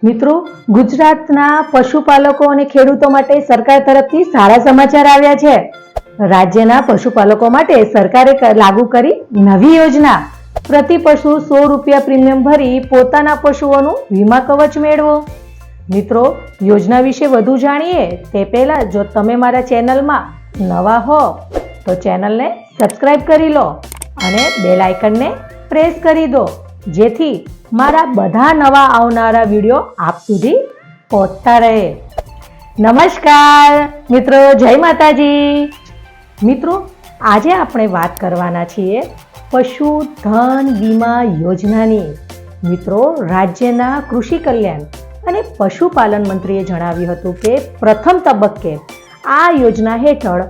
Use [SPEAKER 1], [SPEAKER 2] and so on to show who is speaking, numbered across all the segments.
[SPEAKER 1] મિત્રો, ગુજરાતના પશુપાલકો અને ખેડૂતો માટે સરકાર તરફથી સારા સમાચાર આવ્યા છે. રાજ્યના પશુપાલકો માટે સરકારે લાગુ કરી નવી યોજના. પ્રતિ પશુ 100 રૂપિયા પ્રીમિયમ ભરી પોતાના પશુઓનું વીમા કવચ મેળવો. મિત્રો, યોજના વિશે વધુ જાણીએ તે પહેલા જો તમે મારા ચેનલમાં નવા હો તો ચેનલને સબસ્ક્રાઇબ કરી લો અને બેલ આઇકનને પ્રેસ કરી દો, જેથી મારા બધા નવા આવનારા વિડીયો આપ સુધી પહોંચતા રહે. નમસ્કાર મિત્રો, જય માતાજી. મિત્રો, આજે આપણે વાત કરવાના છીએ પશુધન વીમા યોજનાની. મિત્રો, રાજ્યના કૃષિ કલ્યાણ અને પશુપાલન મંત્રીએ જણાવ્યું હતું કે પ્રથમ તબક્કે આ યોજના હેઠળ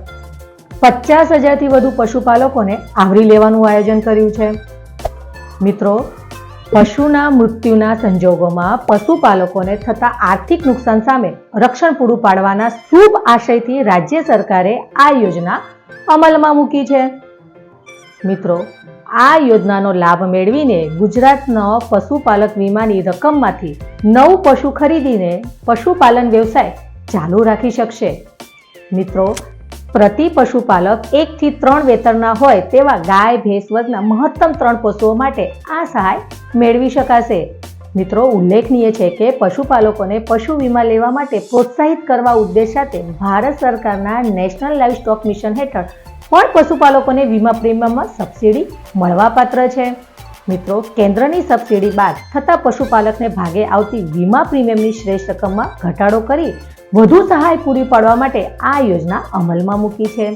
[SPEAKER 1] 50,000થી વધુ પશુપાલકોને આવરી લેવાનું આયોજન કર્યું છે. મિત્રો, પશુના મૃત્યુના સંજોગોમાં પશુપાલકોને થતા આર્થિક નુકસાન સામે રક્ષણ પૂરું પાડવાના શુભ આશયથી રાજ્ય સરકારે આ યોજના અમલમાં મૂકી છે. મિત્રો, આ યોજનાનો લાભ મેળવીને ગુજરાતનો પશુપાલક વીમાની રકમમાંથી નવું પશુ ખરીદીને પશુપાલન વ્યવસાય ચાલુ રાખી શકશે. મિત્રો, પ્રતિ પશુપાલક 1 થી 3 વેતનના હોય તેવા ગાય, ભેંસ વર્ગના મહત્તમ 3 પશુઓ માટે આ સહાય મેળવી શકાશે. મિત્રો, ઉલ્લેખનીય છે કે પશુપાલકોને પશુ વીમા લેવા માટે પ્રોત્સાહિત કરવા ઉદ્દેશ સાથે ભારત સરકારના નેશનલ લાઇવસ્ટોક મિશન હેઠળ પણ પશુપાલકોને વીમા પ્રીમિયમમાં સબસિડી મળવાપાત્ર છે. મિત્રો, કેન્દ્રની સબસિડી બાદ થતા પશુપાલકને ભાગે આવતી વીમા પ્રીમિયમની શ્રેષ્ઠ રકમમાં ઘટાડો કરી વધુ સહાય પૂરી પાડવા માટે આ યોજના અમલમાં મૂકી છે,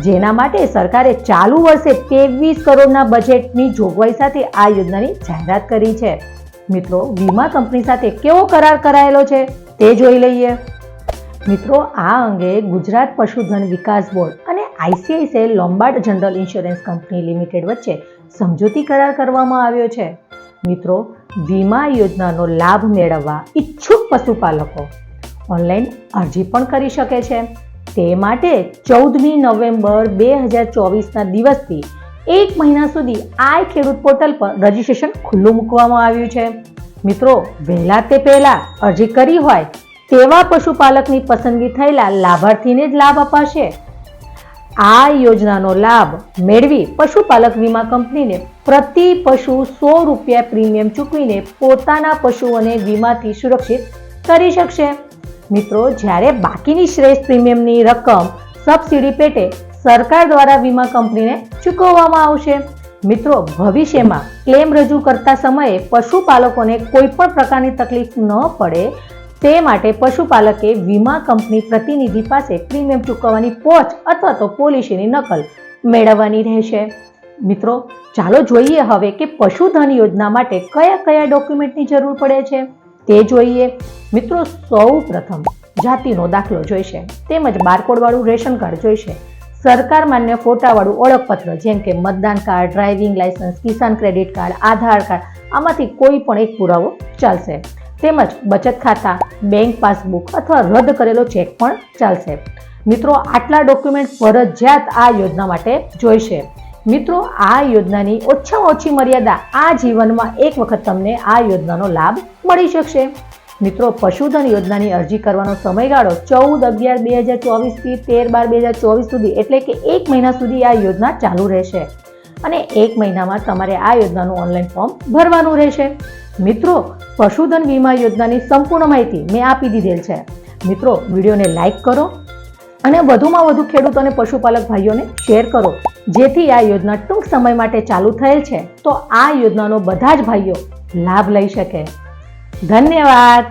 [SPEAKER 1] જેના માટે સરકારે ચાલુ વર્ષે 23 કરોડના બજેટની જોગવાઈ સાથે આ યોજનાની જાહેરાત કરી છે. મિત્રો, વીમા કંપની સાથે કેવો કરાર કરાયેલો છે તે જોઈ લઈએ. મિત્રો, આ અંગે ગુજરાત પશુધન વિકાસ બોર્ડ અને ICICI Lombard general insurance company limited વચ્ચે સમજૂતી કરાર કરવામાં આવ્યો છે. મિત્રો, વીમા યોજનાનો લાભ મેળવવા ઈચ્છુક પશુપાલકો ઓનલાઈન અરજી પણ કરી શકે છે. તે માટે 14મી નવેમ્બર 2024ના દિવસથી 1 મહિના સુધી આ ખેડૂત પોર્ટલ પર રજીસ્ટ્રેશન ખુલ્લું મૂકવામાં આવ્યું છે. મિત્રો, વહેલા તે પહેલા અરજી કરી હોય તેવા પશુપાલકની પસંદગી થયેલા લાભાર્થીને જ લાભ અપાશે. આ યોજનાનો લાભ મેળવી પશુપાલક વીમા કંપનીને પ્રતિ પશુ 100 રૂપિયા પ્રીમિયમ ચૂકવીને પોતાના પશુઓને વીમાથી સુરક્ષિત કરી શકશે. મિત્રો, જ્યારે બાકીની શ્રેષ્ઠ પ્રીમિયમની રકમ સબસિડી પેટે સરકાર દ્વારા વીમા કંપનીને ચૂકવવામાં આવશે. મિત્રો, ભવિષ્યમાં ક્લેમ રજૂ કરતા સમયે પશુપાલકોને કોઈ પણ પ્રકારની તકલીફ ન પડે તે માટે પશુપાલકે વીમા કંપની પ્રતિનિધિ પાસે પ્રીમિયમ ચૂકવવાની પહોંચ અથવા તો પોલિસીની નકલ મેળવવાની રહેશે. મિત્રો, ચાલો જોઈએ હવે કે પશુધન યોજના માટે કયા કયા ડોક્યુમેન્ટની જરૂર પડે છે તે જોઈએ. મિત્રો, સૌ પ્રથમ જાતિનો દાખલો જોઈશે, તેમજ બારકોડવાળું રેશન કાર્ડ જોઈશે, સરકાર માન્ય ફોટાવાળું ઓળખપત્ર જેમ કે મતદાન કાર્ડ, ડ્રાઇવિંગ લાયસન્સ, કિસાન ક્રેડિટ કાર્ડ, આધાર કાર્ડ, આમાંથી કોઈ પણ એક પુરાવો ચાલશે. તેમજ બચત ખાતા, બેંક પાસબુક અથવા રદ કરેલો ચેક પણ ચાલશે. મિત્રો, આટલા ડોક્યુમેન્ટ ફરજિયાત આ યોજના માટે જોઈશે. મિત્રો, આ યોજનાની ઓછામાં ઓછી મર્યાદા આ જીવનમાં એક વખત તમને આ યોજનાનો લાભ મળી શકશે. મિત્રો, પશુધન યોજનાની અરજી કરવાનો સમયગાળો 14/11/2024 થી 13/12/2024 સુધી એટલે કે 1 મહિના સુધી આ યોજના ચાલુ રહેશે અને 1 મહિનામાં તમારે આ યોજનાનું ઓનલાઈન ફોર્મ ભરવાનું રહેશે. મિત્રો, પશુધન વીમા યોજનાની સંપૂર્ણ માહિતી મેં આપી દીધેલ છે. મિત્રો, વિડીયોને લાઈક કરો અને વધુમાં વધુ ખેડૂતો અને પશુપાલક ભાઈઓને શેર કરો, જેથી આ યોજના ટૂંક સમય માટે ચાલુ થયેલ છે તો આ યોજનાનો બધા જ ભાઈઓ લાભ લઈ શકે. ધન્યવાદ.